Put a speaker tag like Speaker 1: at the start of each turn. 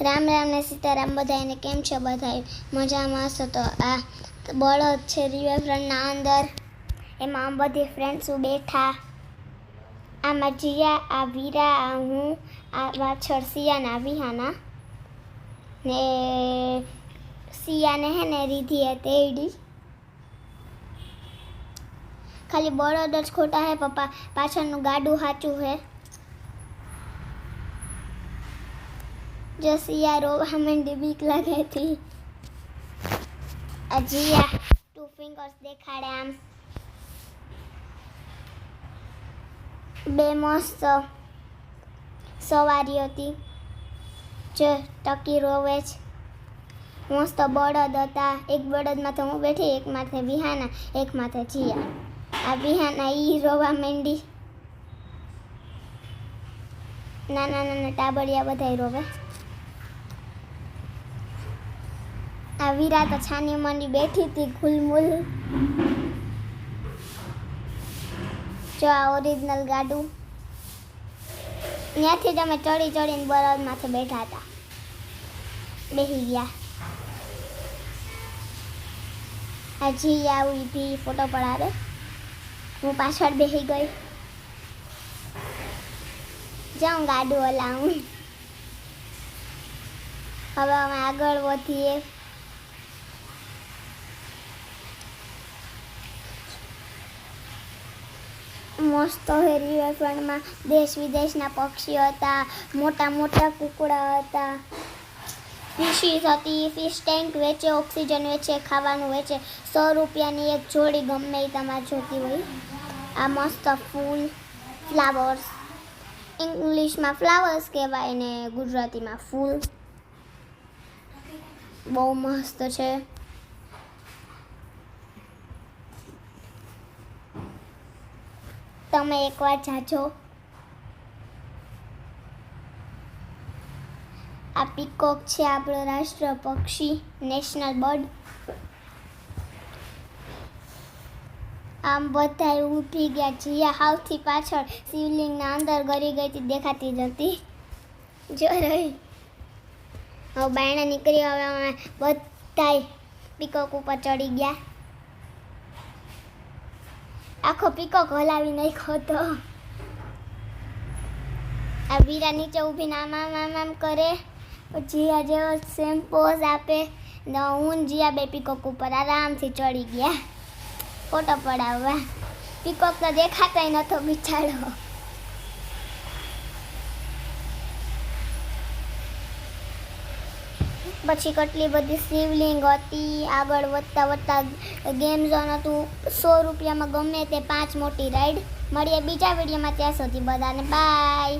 Speaker 1: રામ રામ ને સીતારામ બધાને કેમ છે? બધા મજામાં હશો? તો આ બળદ છે રિવરફ્રન્ટના અંદર, એમાં બધી ફ્રેન્ડ્સો બેઠા. આમાં જીયા, આ વીરા, આ હું, આ પાછળ સિયા ને આ વિહાના ને સિયાને હે ને રીધી હે તેડી. ખાલી બળદ જ ખોટા હે પપ્પા, પાછળનું ગાડું સાચું હે. जो सिया रोवा मंडी बीक लगे थी. अजिया 2 फिंगर्स देखाड़े आम बे मस्त सवारी होती जो टकी रोवे मस्त बड़द था. एक बड़द माथे हूँ बैठी, एक माथे विहाना, एक माथे जिया. आ विहाना ई रोवा मंडी. नाना नाना टाबड़िया बधाई रोवे. आ वीरा तो छानी मंडी बैठी थी खुलमुल. जो आ ओरिजिनल गाडू ત્યાંથી જ અમે ચડી ચડીને બળદ માથે બેઠા હતા, બેસી ગયા. હજી આવી ભી ફોટો પડાવે, હું પાછળ બેસી ગઈ. જાઉં ગાડું હલાવું. હવે અમે આગળ વધીએ. મસ્ત હે રિવરફ્રન્ટમાં દેશ વિદેશના પક્ષીઓ હતા, મોટા મોટા કુકડા હતા, ફિશીસ હતી. ફિશ ટેન્ક વેચે, ઓક્સિજન વેચે, ખાવાનું વેચે. 100 રૂપિયાની એક જોડી ગમે એ તમારે જોતી હોય. આ મસ્ત ફૂલ, ફ્લાવર્સ, ઇંગ્લિશમાં ફ્લાવર્સ કહેવાય ને ગુજરાતીમાં ફૂલ. બહુ મસ્ત છે. તમે એકવાર જાજો. આ પીકોક છે, આપણો રાષ્ટ્ર પક્ષી, નેશનલ બર્ડ. આમ બધા ઊભી ગયા. જીયા હાવથી પાછળ શિવલિંગના અંદર ગરી ગઈ હતી, દેખાતી જ હતી. જો રહી. હવે બાયણે નીકળી. હવે અમે બધા પીકોક ઉપર ચડી ગયા. આખો પીકોક હલાવી નાખ્યો તો. આ વીરા નીચે ઊભીને આમ આમ આમ આમ કરે. જીયા જેવો સેમ પોઝ આપે. હું જીયા બે પીકોક ઉપર આરામથી ચડી ગયા ફોટો પડાવવા. પીકોક તો દેખાતાય નતો બિચારો. પછી કેટલી બધી શિવલિંગ હતી. આગળ વધતા વધતા ગેમ ઝોન હતું. 100 રૂપિયામાં ગમે તે 5 મોટી રાઈડ. મળીએ બીજા વિડીયોમાં. ત્યાં સુધી બધાને બાય.